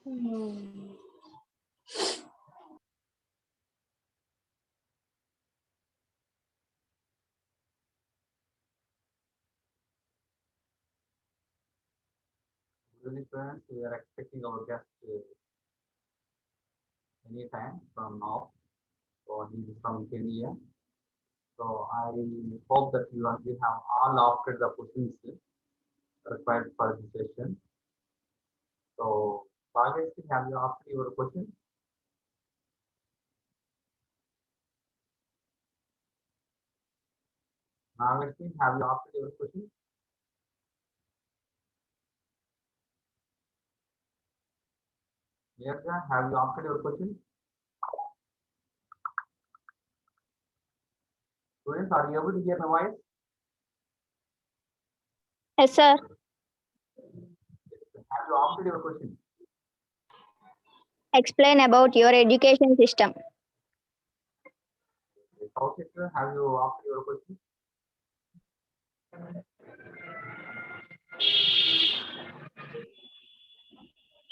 Really, friends, we are expecting our guest anytime from now. So he is from Kenya. So I hope that you have all opted the questions required for the session. So, Bhageshri, have you asked your question? Bhageshri, have you asked your question? Nirja, have you asked your question? Students, are you able to hear my voice? Yes, sir. Have you asked your question? Explain about your education system. Kaushik, sir, have you asked your question?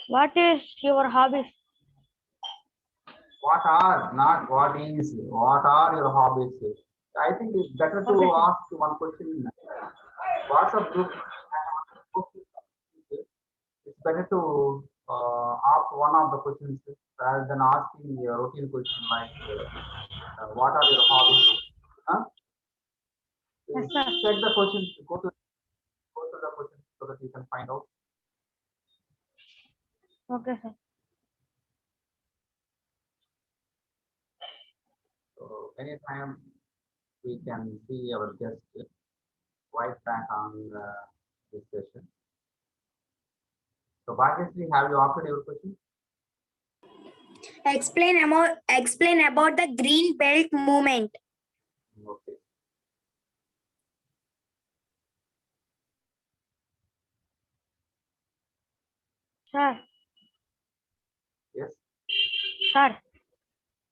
What is your hobbies? What are, not what is, what are your hobbies? I think it's better to Okay, sir. ask one question in WhatsApp group. It's better to ask one of the questions rather than asking a routine question like what are your hobbies? Huh? Yes, sir. Check the questions, go to the questions so that you can find out. Okay, sir. So anytime we can see our guest right back on this session. So Bhageshri, have you offered your question? Explain about the green belt movement. Okay. Sir, Yes. sir,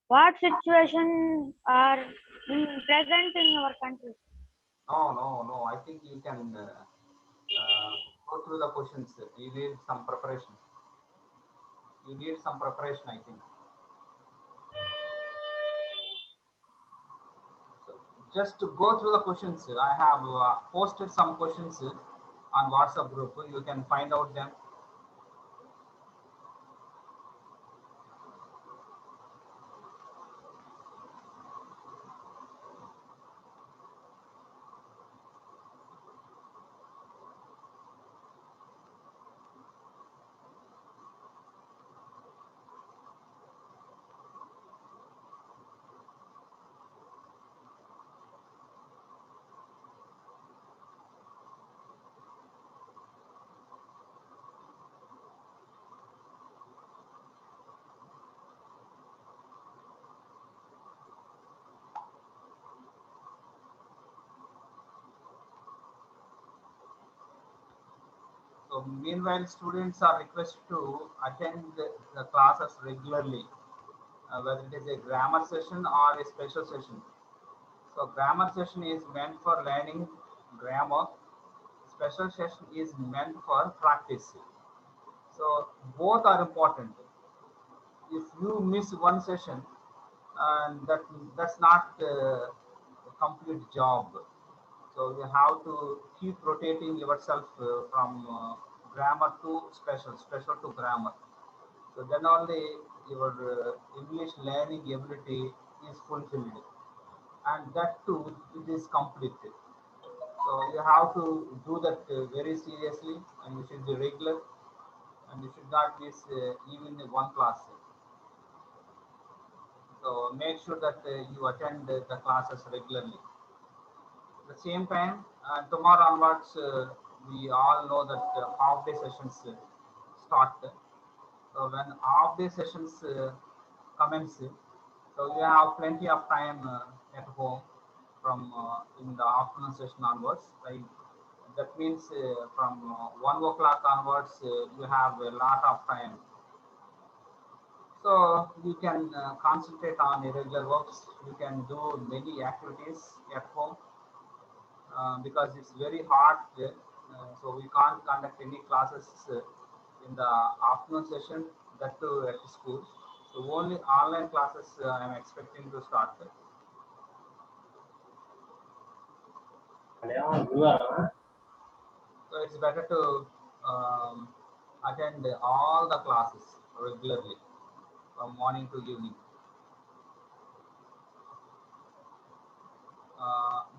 what situation are present in your country? No. I think you can go through the questions. You need some preparation. You need some preparation, I think. So just to go through the questions, I have posted some questions on WhatsApp group. You can find out them. So meanwhile, students are requested to attend the classes regularly, whether it is a grammar session or a special session. So grammar session is meant for learning grammar. Special session is meant for practice. So both are important. If you miss one session, and that's not a complete job. So you have to keep rotating yourself from grammar to special to grammar. So then only your English learning ability is fulfilled, and that too it is completed. So you have to do that very seriously, and you should be regular, and you should not miss even one class. So make sure that you attend the classes regularly. At the same time, tomorrow onwards, we all know that half day sessions start. So when half day sessions commence, so we have plenty of time at home from in the afternoon session onwards. Right? That means from 1 o'clock onwards, you have a lot of time. So you can concentrate on irregular works. You can do many activities at home because it's very hot. So we can't conduct any classes in the afternoon session. that too at school. So only online classes I am expecting to start. So it's better to attend all the classes regularly from morning to evening.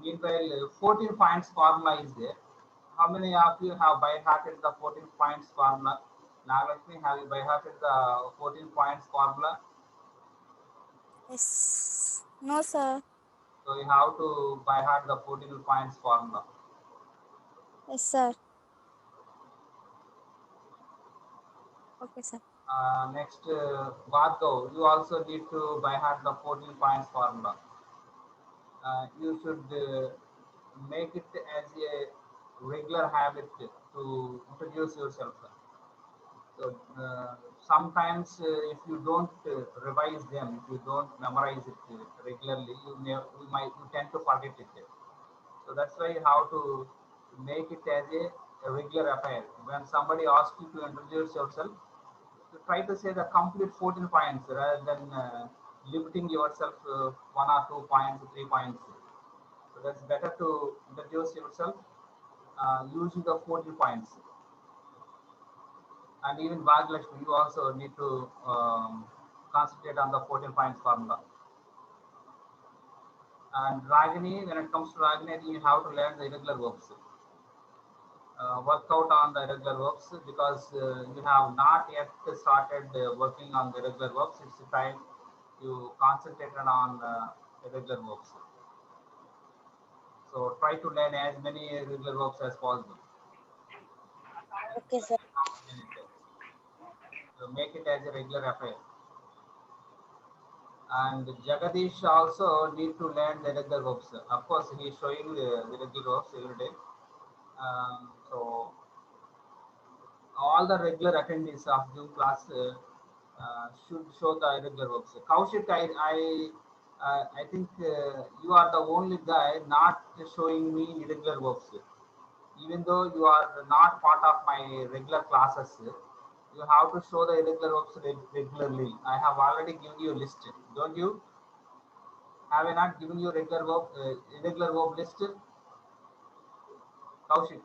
Meanwhile, 14 points formula is there. How many of you have by hearted the 14 points formula? Nagalakshmi, have you by hearted the 14 points formula? Yes. No, sir. So you have to by heart the 14 points formula. Yes, sir. Okay, sir. Next, Bhargav, you also need to by heart the 14 points formula. You should make it as a regular habit to introduce yourself. So sometimes if you don't revise them, if you don't memorize it regularly, you tend to forget it. So that's why you have to make it as a regular affair. When somebody asks you to introduce yourself, to try to say the complete 14 points rather than limiting yourself 1 or 2 points, 3 points. So that's better to introduce yourself using the 14 points. And even Bhaglakshmi, you also need to concentrate on the 14 points formula. And Ragini, when it comes to Ragini, you have to learn the irregular verbs. Work out on the irregular verbs because you have not yet started working on the irregular verbs. It's the time you concentrated on irregular verbs. So try to learn as many irregular verbs as possible. Okay, sir. So make it as a regular affair. And Jagadish also need to learn the irregular verbs. Of course, he is showing the irregular verbs every day. So all the regular attendees of Zoom class should show the irregular verbs. Kaushik, I think you are the only guy not showing me irregular verbs. Even though you are not part of my regular classes, you have to show the irregular verbs regularly. I have already given you a list, don't you? Have I not given you irregular verb list? Kaushik.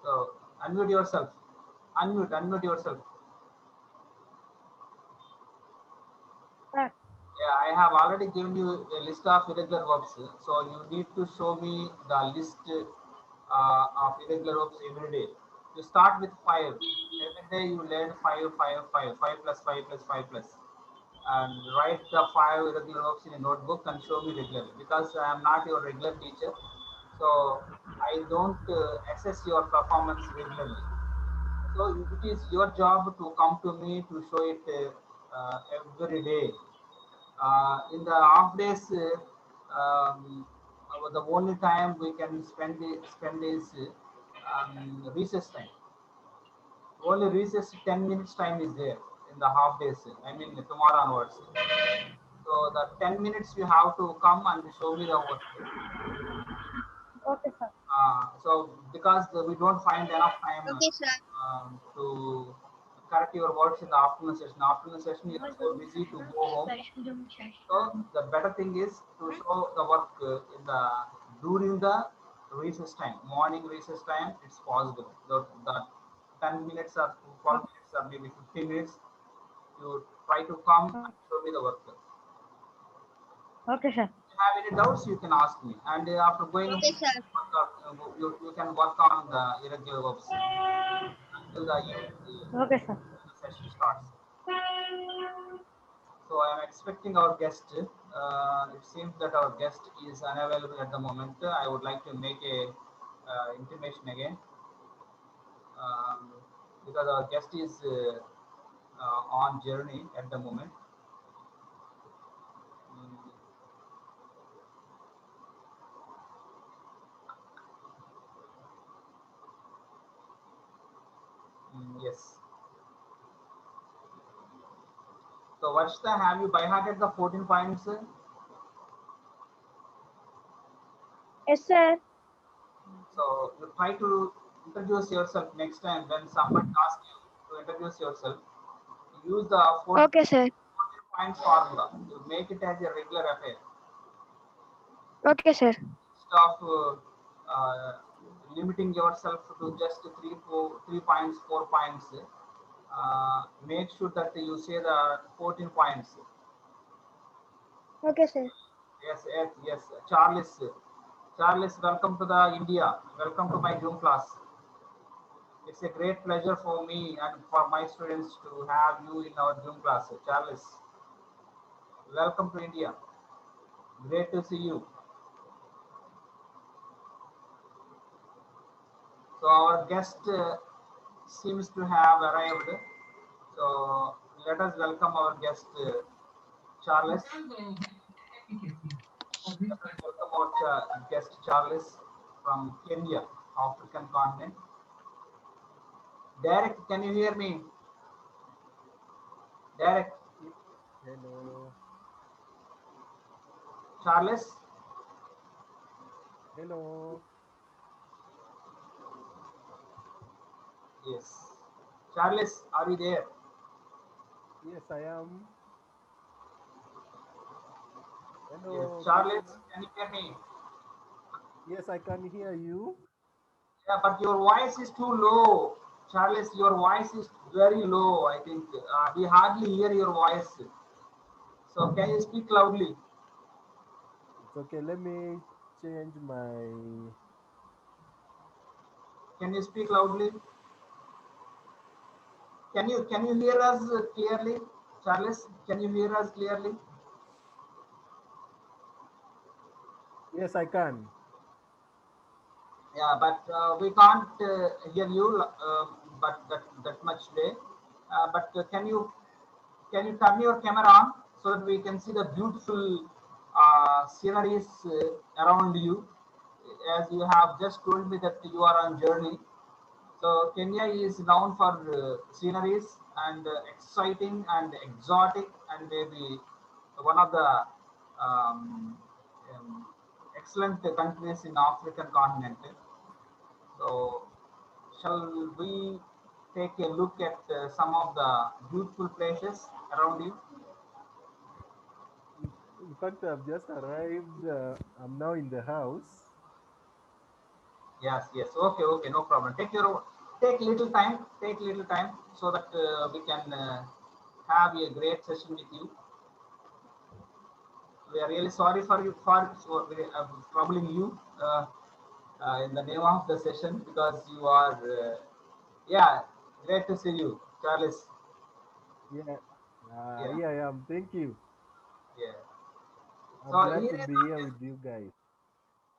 So unmute yourself. Unmute yourself. Sir. Yeah, I have already given you a list of irregular verbs. So you need to show me the list of irregular verbs every day. You start with 5. Every day you learn 5, 5, 5, 5 plus 5 plus 5 plus. And write the 5 irregular verbs in a notebook and show me regularly because I am not your regular teacher. So I don't assess your performance regularly. So it is your job to come to me to show it every day. In the half days, the only time we can spend is recess time. Only recess 10 minutes time is there in the half days. I mean tomorrow onwards. So the 10 minutes you have to come and show me the work. Okay, sir. So because we don't find enough time Okay, sir. to correct your works in the afternoon session. Afternoon session you are so busy to go home. So the better thing is to show the work in the during the recess time, morning recess time. It's possible. The 10 minutes or 12 minutes or maybe 15 minutes. You try to come and show me the work. Okay, sir. If you have any doubts, you can ask me. And after going, Okay, sir. you can work on the irregular verbs until the Okay, sir. session starts. So I am expecting our guest. It seems that our guest is unavailable at the moment. I would like to make a intimation again um, because our guest is on journey at the moment. Mm, yes. So Varshita, have you by hearted the 14 points? Yes, sir. So you try to introduce yourself next time when somebody asks you to introduce yourself. Use the 40 Okay, sir. points formula. You make it as a regular affair. Okay, sir. Instead of limiting yourself to just 3 points, 4 points, make sure that you say the 14 points. Okay, sir. Yes, yes, yes. Charles, Charles, welcome to the India. Welcome to my Zoom class. It's a great pleasure for me and for my students to have you in our Zoom class. Charles, welcome to India. Great to see you. So our guest seems to have arrived. So let us welcome our guest, Charles. Let us welcome our guest, Charles, from Kenya, African continent. Derek, can you hear me? Derek, Hello. Charles, Hello. yes. Charles, are you there? Yes, I am. Yes, Hello. Charles, can you hear me? Yes, I can hear you. Yeah, but your voice is too low. Charles, your voice is very low, I think. We hardly hear your voice. So can you speak loudly? It's okay. Let me change my. Can you speak loudly? Can you hear us clearly? Charles, can you hear us clearly? Yes, I can. Yeah, but we can't hear you, but that much way. But can you turn your camera on so that we can see the beautiful sceneries around you? As you have just told me that you are on journey. So Kenya is known for sceneries and exciting and exotic and maybe one of the um, um, excellent countries in African continent. So shall we take a look at some of the beautiful places around you? In fact, I've just arrived. I'm now in the house. Yes, yes. Okay, okay, no problem. Take little time. Take little time so that we can have a great session with you. We are really sorry for you for troubling you in the name of the session because you are yeah, great to see you, Charles. Yeah. Yeah, Yeah, I am. Thank you. yeah. I'm So glad here to is be our here guest. with you guys.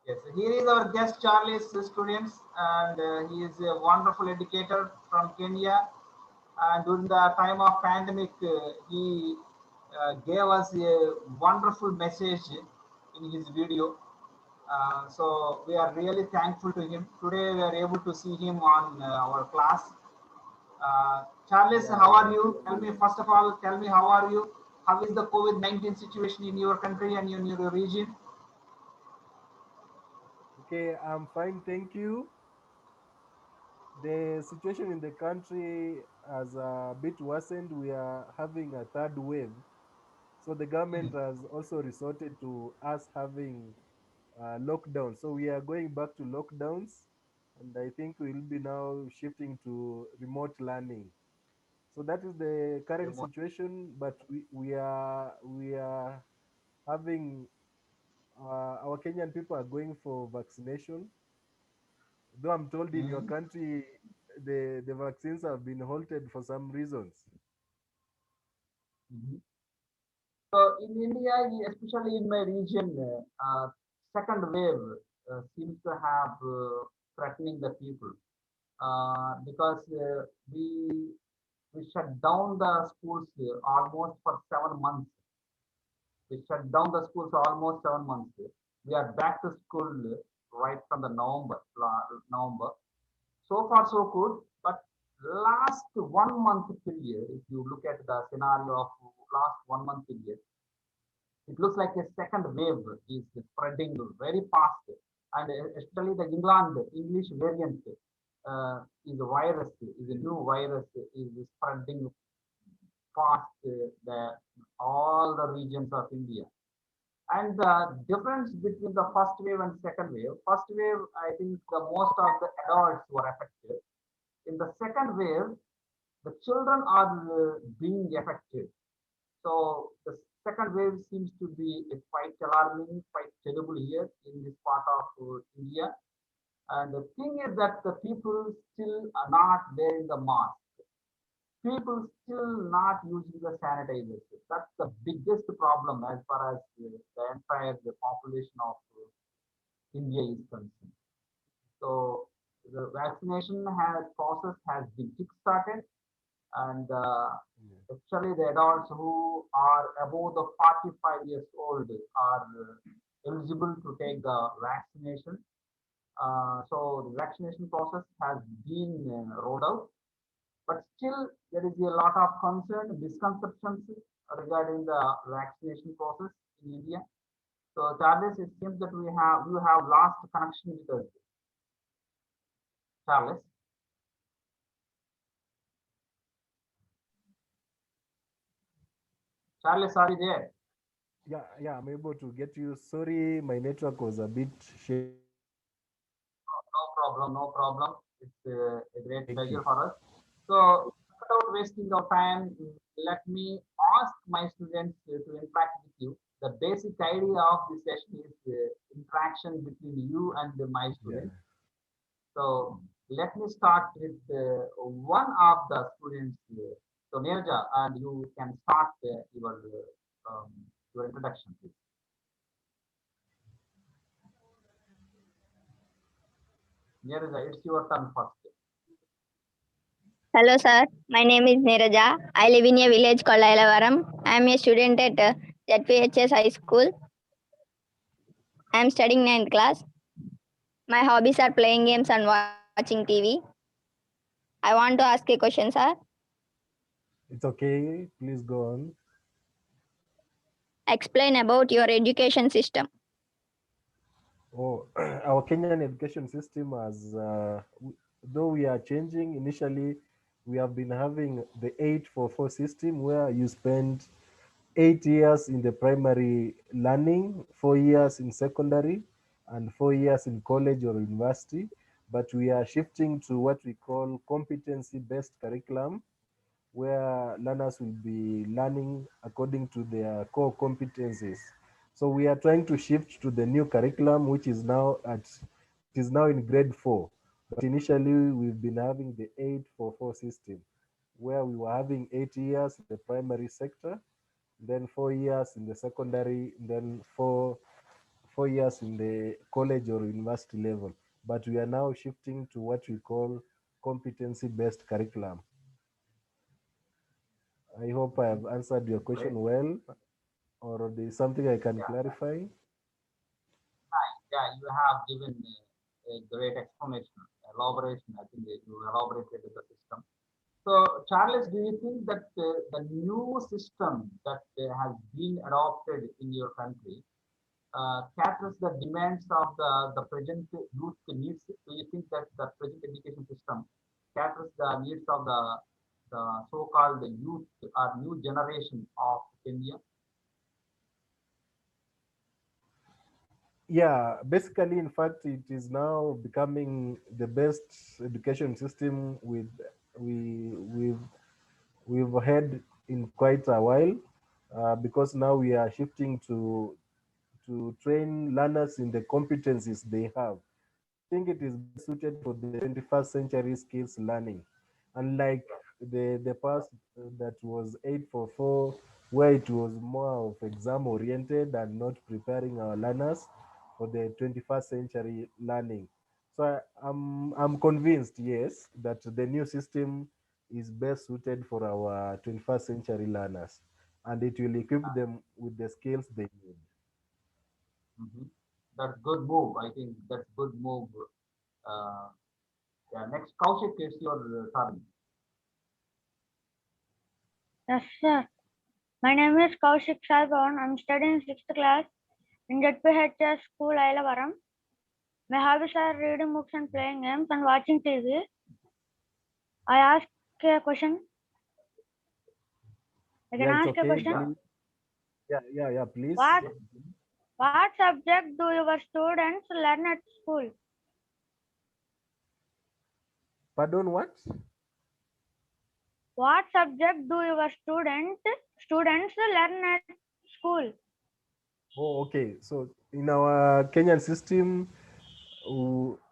Yes, here is our guest, Charles, students, and he is a wonderful educator from Kenya. And during the time of pandemic, he gave us a wonderful message in his video. So we are really thankful to him. Today we are able to see him on our class. Charles, Yeah, how are yeah. you? Tell me first of all, tell me how are you? How is the COVID-19 situation in your country and in your region? Okay, I'm fine. Thank you. The situation in the country has a bit worsened. We are having a third wave. So the government has also resorted to us having lockdown. So we are going back to lockdowns, and I think we'll be now shifting to remote learning. So that is the current Remote. situation. But we are having our Kenyan people are going for vaccination. Though I'm told in your Mhm. country the vaccines have been halted for some reasons. Mhm. So in India, especially in my region, second wave seems to have threatening the people because we shut down the schools almost for 7 months. We shut down the schools almost 7 months. We are back to school right from the November. So far, so good. But last 1 month period, if you look at the scenario of last 1 month period, it looks like a second wave is spreading very fast, and especially the England English variant is a virus, is a new virus, is spreading fast all the regions of India. And the difference between the first wave and second wave, first wave, I think the most of the adults were affected. In the second wave, the children are being affected. So the second wave seems to be quite alarming, quite terrible here in this part of India. And the thing is that the people still are not wearing the mask. People still not using the sanitizers. That's the biggest problem as far as the entire population of India is concerned. So the vaccination process has been kick-started, and actually the adults who are above the 45 years old are eligible to take the vaccination. So the vaccination process has been rolled out, but still there is a lot of concern, misconceptions regarding the vaccination process in India. So Charles, it seems that you have lost connection with us. Charles. Charles, are you there? Yeah, I'm able to get you. Sorry, my network was a bit shaky. No problem, no problem. It's a great Thank pleasure you. for us. So, without wasting your time, let me ask my students to interact with you. The basic idea of this session is interaction between you and my Yeah. students. So, let me start with one of the students. So, Neerja, and you can start your introduction, please. Neerja, it's your turn first. Hello, sir. My name is Neeraja. I live in a village called Ailavaram. I am a student at ZPHS High School. I am studying 9th class. My hobbies are playing games and watching TV. I want to ask a question, sir. It's okay. Please go on. Explain about your education system. Oh, our Kenyan education system though we are changing. Initially, we have been having the 8-4-4 system where you spend 8 years in the primary learning, 4 years in secondary, and 4 years in college or university. But we are shifting to what we call competency-based curriculum, where learners will be learning according to their core competencies. So we are trying to shift to the new curriculum, which is now in grade 4. But initially, we've been having the 8-4-4 system, where we were having 8 years in the primary sector, then 4 years in the secondary, then four years in the college or university level. But we are now shifting to what we call competency-based curriculum. I hope I have answered your Great. question well, or there is something I can Yeah. clarify. Yeah, you have given a great explanation, elaboration. I think that you elaborated the system. So, Charles, do you think that the new system that has been adopted in your country caters the demands of the present youth needs? Do you think that the present education system caters the needs of the so-called youth or new generation of India? Yeah, basically, in fact, it is now becoming the best education system we've had in quite a while, because now we are shifting to train learners in the competencies they have. I think it is best suited for the 21st century skills learning. Unlike the past that was 8-4-4, where it was more of exam oriented and not preparing our learners for the 21st century learning. So I'm convinced, yes, that the new system is best suited for our 21st century learners, and it will equip them with the skills they need. Mhm. That's good move. I think that's good move. Uh, yeah. Next, Kaushik, is your turn. Yes, sir. My name is Kaushik Salgaon. I'm studying 6th class in ZPHS School, Ailavaram. My hobbies are reading books and playing games and watching TV. I ask a question. I can Yeah, it's ask a okay. question. Please. Yeah, please. What subject do your students learn at school? Pardon, what? What subject do your students learn at school? Oh, okay. So in our Kenyan system,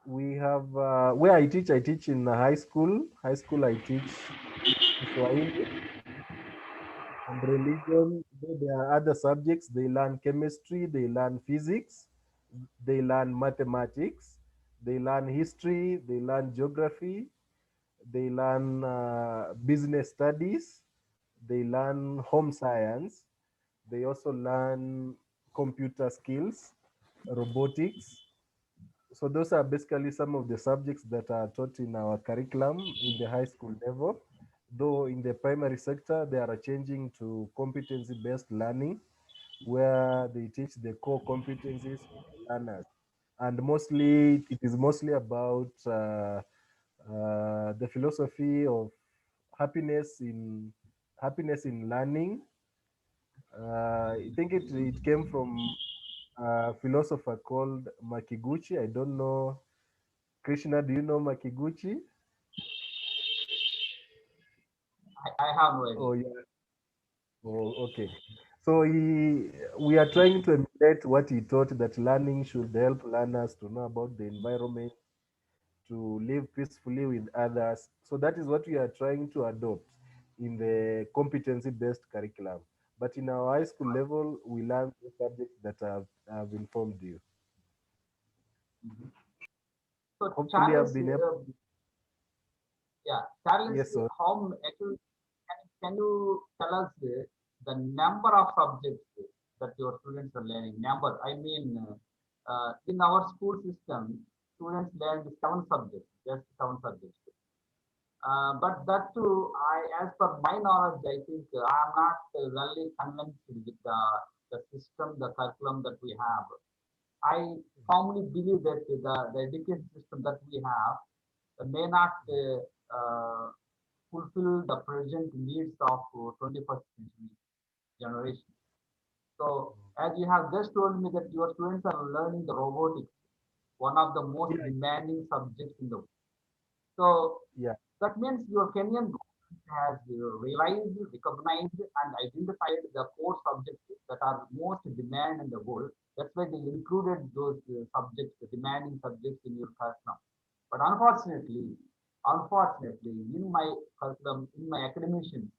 we have where I teach in high school. High school, I teach Kiswahili and religion. Though there are other subjects, they learn chemistry, they learn physics, they learn mathematics, they learn history, they learn geography, they learn business studies, they learn home science, they also learn computer skills, robotics. So those are basically some of the subjects that are taught in our curriculum in the high school level. Though in the primary sector, they are changing to competency-based learning, where they teach the core competencies of the learners. And mostly, it is mostly about the philosophy of happiness in learning. I think it came from a philosopher called Makiguchi. I don't know. Krishna, do you know Makiguchi? I have no idea. Oh, yeah. Oh, okay. So we are trying to emulate what he taught, that learning should help learners to know about the environment, to live peacefully with others. So that is what we are trying to adopt in the competency-based curriculum. But in our high school level, we learn the subjects that have informed you. Mhm. So Hopefully, I've Charles, been able. yeah, Charles, Yes, sir. actually, can you tell us the number of subjects that your students are learning? Number, I mean, in our school system, students learn 7 subjects, just 7 subjects. But that too, as per my knowledge, I think I am not really convinced with the system, the curriculum that we have. I firmly believe that the education system that we have may not fulfill the present needs of 21st century generation. So, as you have just told me that your students are learning the robotics, one of the most Yeah, demanding subjects in the world. So, yeah. that means your Kenyan government has realized, recognized, and identified the core subjects that are most demand in the world. That's why they included those subjects, the demanding subjects in your curriculum. But unfortunately, in my curriculum, in my academicians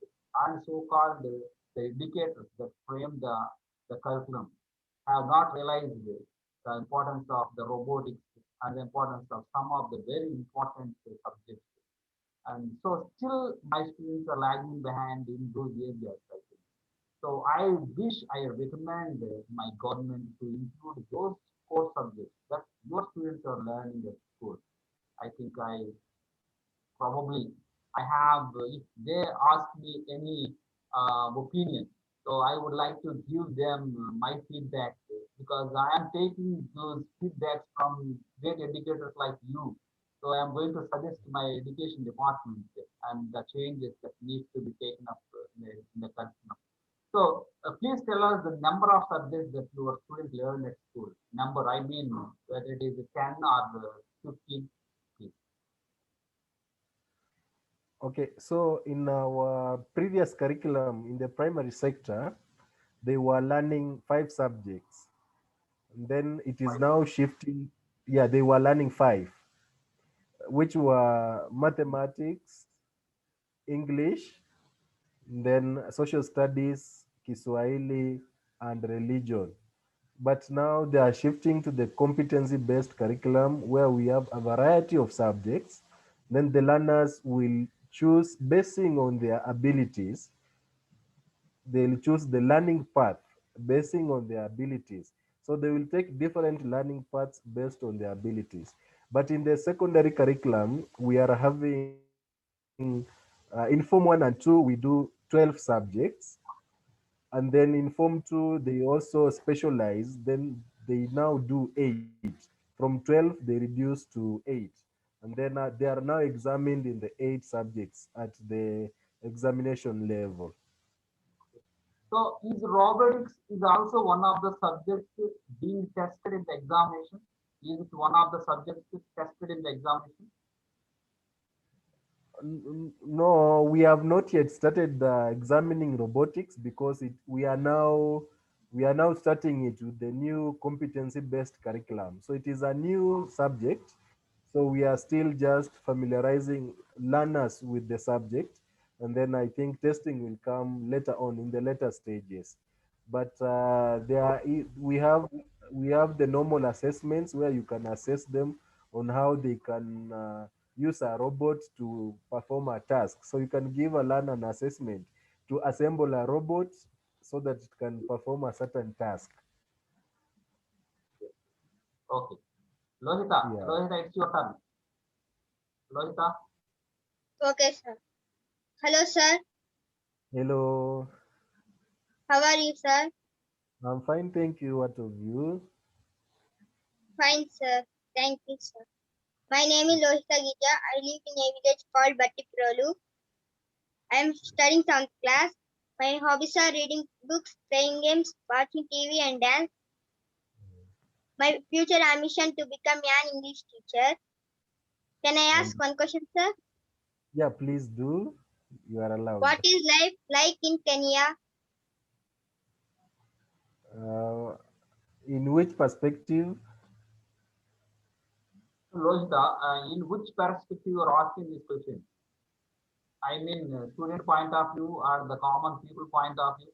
and so-called the educators that frame the curriculum have not realized the importance of the robotics and the importance of some of the very important subjects. And so still my students are lagging behind in those areas, I think. So I wish, I recommend my government to include those core subjects that your students are learning at school. I think probably I have, if they ask me any opinion, so I would like to give them my feedback because I am taking those feedbacks from great educators like you. So I am going to suggest my education department and the changes that need to be taken up in the curriculum. So please tell us the number of subjects that your students learn at school. Number, I mean, whether it is 10 or 15, please. Okay, so in our previous curriculum in the primary sector, they were learning 5 subjects. And then it is now shifting. Yeah, they were learning 5, which were mathematics, English, then social studies, Kiswahili, and religion. But now they are shifting to the competency-based curriculum where we have a variety of subjects. Then the learners will choose basing on their abilities. They'll choose the learning path basing on their abilities. So they will take different learning paths based on their abilities. But in the secondary curriculum, we are having in Form 1 and 2, we do 12 subjects. And then in Form 2, they also specialize. Then they now do 8. From 12, they reduce to 8. And and then they are now examined in the 8 subjects at the examination level. So is robotics is also one of the subjects being tested in the examination? Is it one of the subjects tested in the examination? No, we have not yet started examining robotics because we are now starting it with the new competency-based curriculum. So it is a new subject. So we are still just familiarizing learners with the subject, and then I think testing will come later on in the later stages. But we have the normal assessments where you can assess them on how they can use a robot to perform a task. So you can give a learner an assessment to assemble a robot so that it can perform a certain task. Okay. Lohita, Yeah. Lohita, it's your turn. Lohita, Okay, sir. Hello, sir. Hello. How are you, sir? I'm fine, thank you. What of you? Fine, sir. Thank you, sir. My name is Lohita Gija. I live in a village called Battiprolu. I am studying 7th class. My hobbies are reading books, playing games, watching TV, and dance. My future ambition to become an English teacher. Can I ask one question, sir? Yeah, please do. You are allowed. What is life like in Kenya? In which perspective? Lohita, in which perspective you are asking this question? I mean, student point of view or the common people point of view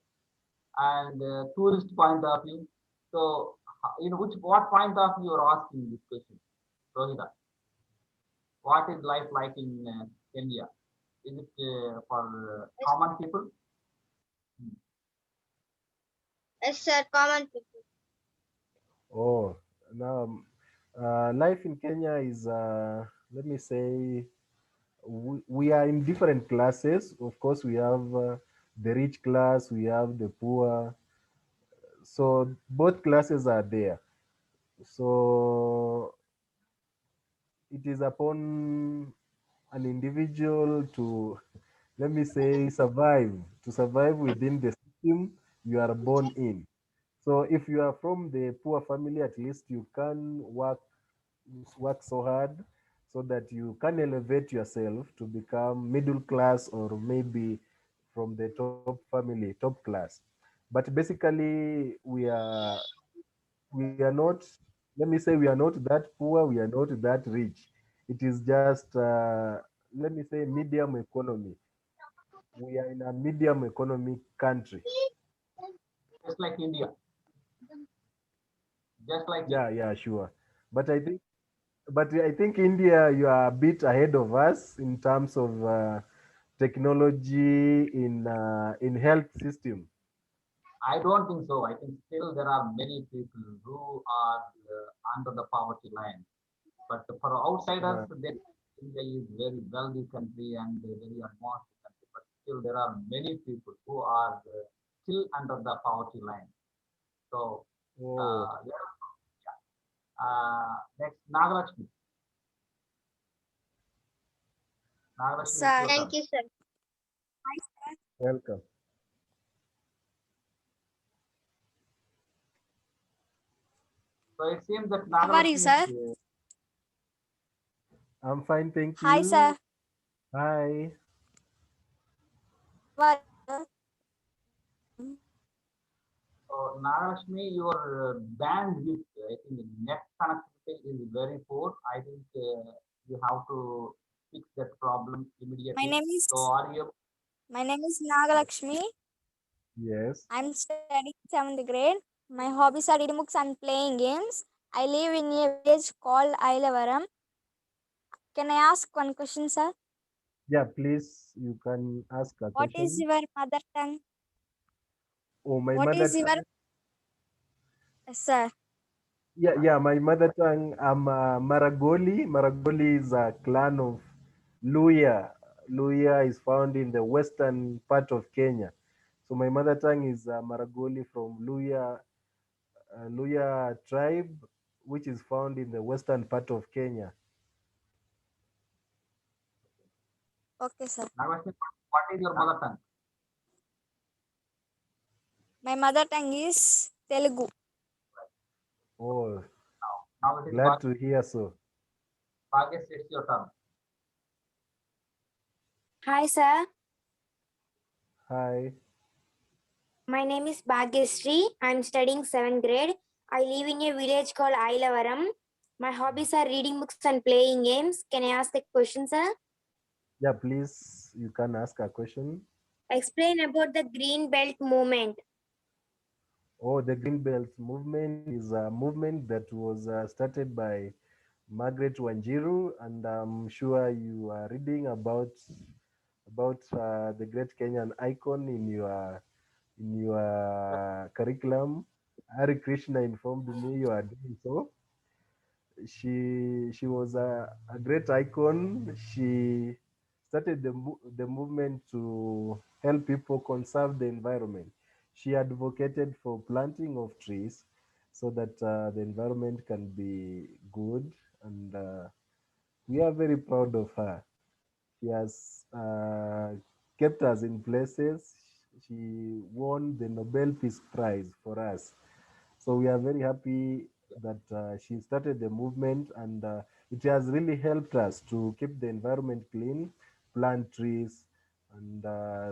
and tourist point of view. So, in what point of view you are asking this question, Rohita? What is life like in India? Is it for common people? Yes, sir. Common people. Oh, now life in Kenya is, let me say, we are in different classes. Of course, we have the rich class, we have the poor. So both classes are there. So it is upon an individual to, let me say, to survive within the system you are born in. So if you are from the poor family, at least you can work so hard so that you can elevate yourself to become middle class or maybe from the top family, top class. But basically, we are not. Let me say we are not that poor. We are not that rich. It is just let me say medium economy. We are in a medium economic country. Just like India, just like it. Yeah, sure. But I think India, you are a bit ahead of us in terms of technology in health system. I don't think so. I think still there are many people who are under the poverty line. But for outsiders, Uh, they, India is very wealthy country and a very advanced country. But still, there are many people who are still under the poverty line. So, oh, yeah. Next, Nagalakshmi. Nagalakshmi, it's Sir. your turn. Thank you, sir. welcome. So it seems that How are you, Nagalakshmi sir? is, I'm fine, thank Hi, you. sir. Hi. How are you? so Nagalakshmi, your bandwidth, I think the net connectivity is very poor. I think you have to fix that problem My immediately. name is So are you? my name is Nagalakshmi. Yes. I'm studying 7th grade. My hobbies are reading books and playing games. I live in a village called Ailavaram. Can I ask one question, sir? Yeah, please, you can ask a What is question. your mother tongue? Oh, my What mother is your tongue. sir? Yeah, my mother tongue. I'm Maragoli. Maragoli is a clan of Luya. Luya is found in the western part of Kenya. So my mother tongue is Maragoli from Luya tribe, which is found in the western part of Kenya. Okay, sir. Nagashri, what is your mother tongue? My mother tongue is Telugu. Oh, Now it is glad to hear so. Bhagesh, it's your turn. Hi, sir. Hi. My name is Bhagyashree. I'm studying 7th grade. I live in a village called Ailavaram. My hobbies are reading books and playing games. Can I ask a question, sir? Yeah, please, you can ask a question. Explain about the Green Belt movement. Oh, the Green Belt movement is a movement that was started by Margaret Wanjiru, and I'm sure you are reading about the great Kenyan icon in your curriculum. Hari Krishna informed me you are doing so. She was a great icon. She started the movement to help people conserve the environment. She advocated for planting of trees so that the environment can be good, and we are very proud of her. She has kept us in places. She won the Nobel Peace Prize for us. So we are very happy that she started the movement, and it has really helped us to keep the environment clean, plant trees, and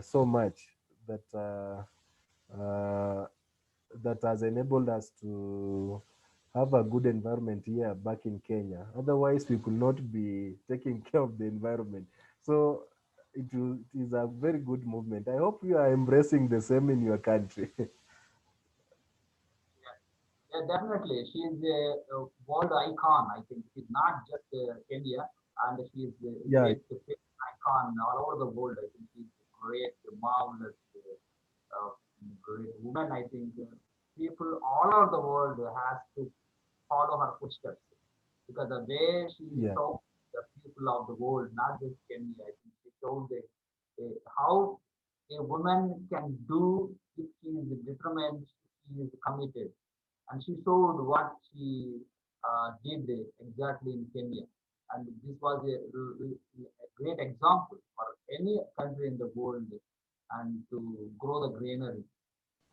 so much that that has enabled us to have a good environment here back in Kenya. Otherwise, we could not be taking care of the environment. So it is a very good movement. I hope you are embracing the same in your country. Yeah, definitely. She is a world icon. I think she's not just Kenya, and she is a Yeah, great icon all over the world. I think she's a great, marvelous, uh, great woman. I think people all over the world has to follow her footsteps because the way she yeah, showed the people of the world, not just Kenya, I think she showed how a woman can do if she is determined, she is committed, and she showed what she did exactly in Kenya. And this was a great example for any country in the world and to grow the greenery.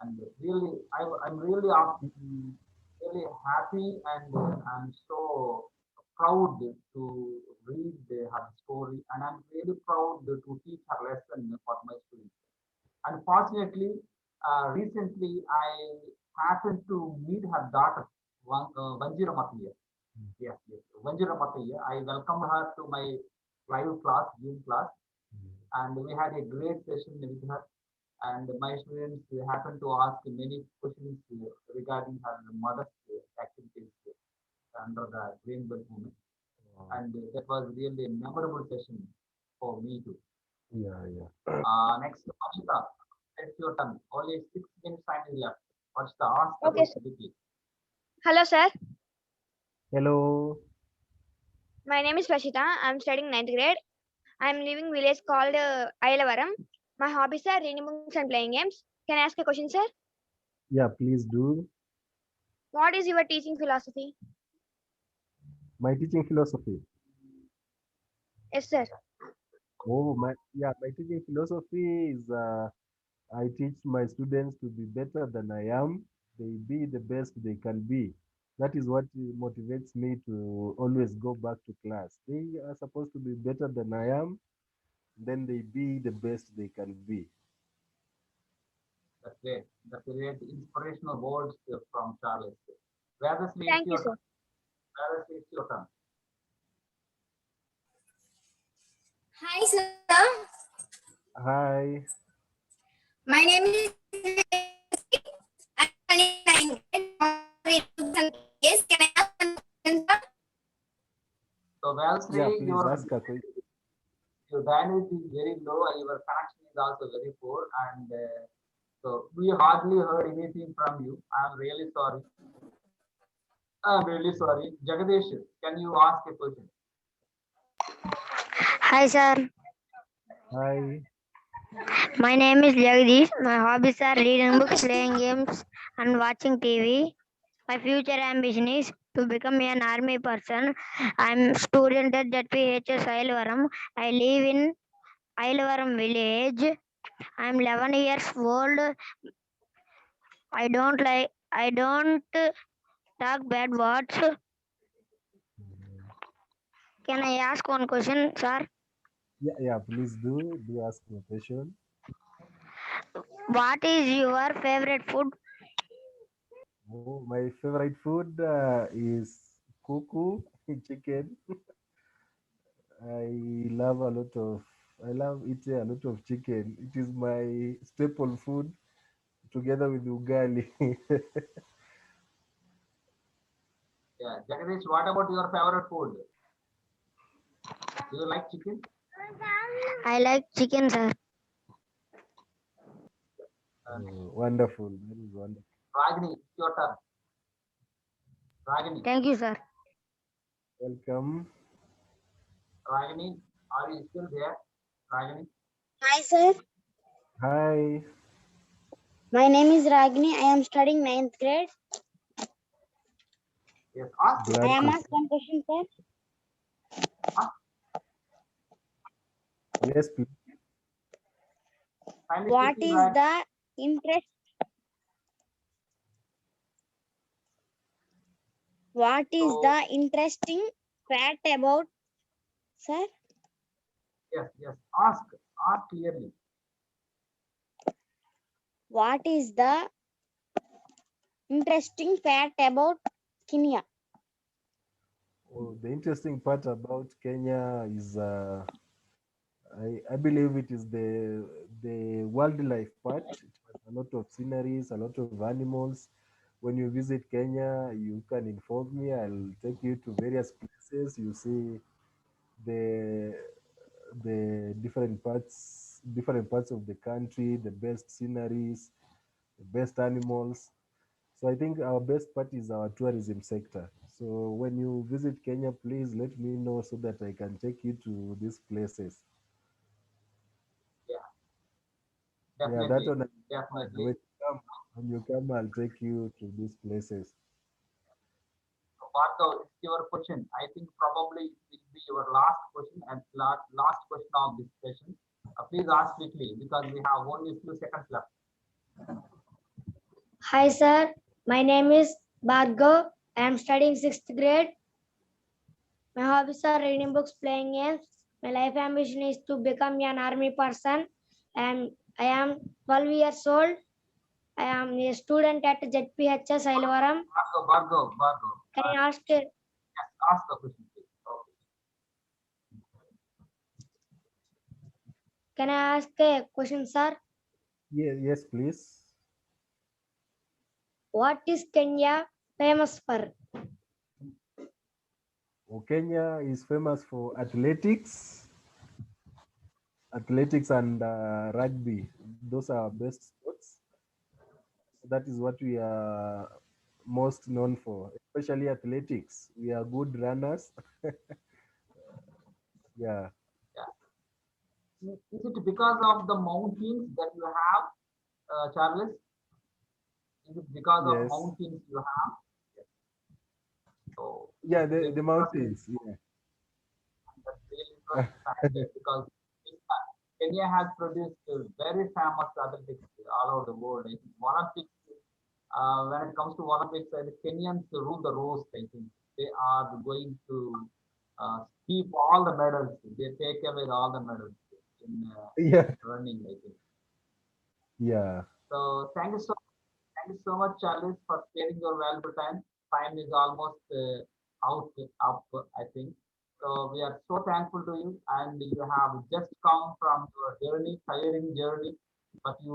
And really, I'm really, really happy and I'm so proud to read her story. And I'm really proud to teach her lesson for my students. Unfortunately, recently I happened to meet her daughter, Vanjira Mathiya. Yes, yes, Vanjira Mathiya. I welcomed her to my live class, Zoom class, and we had a great session with her. And my students happened to ask many questions regarding her mother's activities under the Green Belt movement. And that was really a memorable session for me too. yeah, yeah. Next, Ashita, it's your turn. Only 6 minutes time is left. Ashita, ask the Okay, question quickly. Hello, sir. Hello. My name is Prashita. I'm studying 9th grade. I'm living village called Ailavaram. My hobbies are reading books and playing games. Can I ask a question, sir? Yeah, please do. What is your teaching philosophy? My teaching philosophy. Yes, sir. Oh, my teaching philosophy is I teach my students to be better than I am. They be the best they can be. That is what motivates me to always go back to class. They are supposed to be better than I am, then they be the best they can be. That's great. That's a great inspirational words from Charles. Whereas it's Thank you, your sir. turn. Whereas it's your turn. Hi, sir. Hi. My name is I'm studying 9th grade. Yes, can I ask one question, sir? So Yeah, Wellesley, please ask a question. your bandwidth is very low and your connection is also very poor. And so we hardly heard anything from you. I'm really sorry. I'm really sorry. Jagadish, can you ask a question? Hi, sir. Hi. My name is Jagdish. My hobbies are reading books, playing games, and watching TV. My future ambition is to become an army person. I'm student at ZPHS Ailvaram. I live in Ailavaram village. I'm 11 years old. I don't talk bad words. Can I ask one question, sir? Yeah, please do ask me a question. What is your favorite food? Oh, my favorite food is kuku, chicken. I love eating a lot of chicken. It is my staple food together with ugali. Yeah, Jagadish, what about your favorite food? Do you like chicken? I like chicken, sir. Oh, wonderful. That is wonderful. Ragini, it's your turn. Ragini, Thank you, sir. Welcome. Ragini, are you still there? Ragini, Hi, sir. Hi. My name is Ragini. I am studying 9th grade. yes, ask Glad I am to asked one question, sir. Yes, please. kindly What speaking, is Rag. the interest? What is So, the interesting fact about, sir? yes, ask clearly. What is the interesting fact about Kenya? Oh, the interesting part about Kenya is I believe it is the wildlife part. It has a lot of sceneries, a lot of animals. When you visit Kenya, you can inform me. I'll take you to various places. You see the different parts of the country, the best sceneries, the best animals. So I think our best part is our tourism sector. So when you visit Kenya, please let me know so that I can take you to these places. Yeah, Yeah, that definitely, one. definitely. When you come, I'll take you to these places. So, Bhargav, it's your question. I think probably it will be your last question and last question of this session. Please ask quickly because we have only a few seconds left. Hi, sir. My name is Bhargav. I am studying 6th grade. My hobbies are reading books, playing games. My life ambition is to become an army person. I am 12 years old. I am a student at ZPHS Ailavaram. Bhargav. Can I ask Yes, ask the question, please. Okay. Can I ask a question, sir? Yes, please. What is Kenya famous for? Oh, Kenya is famous for athletics and rugby. Those are our best sports. That is what we are most known for, especially athletics. We are good runners. Yeah. Yeah. Is it because of the mountains that you have, Charles? Is it because of Yes. mountains you have? Yes. So Yeah, that's the really interesting. mountains. Yeah. That's really interesting fact because Kenya has produced very famous athletics all over the world. I think Olympics, when it comes to Olympics, the Kenyans rule the roast. I think they are going to keep all the medals. They take away all the medals in Yeah. running. I think. Yeah. So thank you so much, Charles, for sparing your valuable time. Time is almost up, I think. So we are so thankful to you, and you have just come from your journey, tiring journey, but you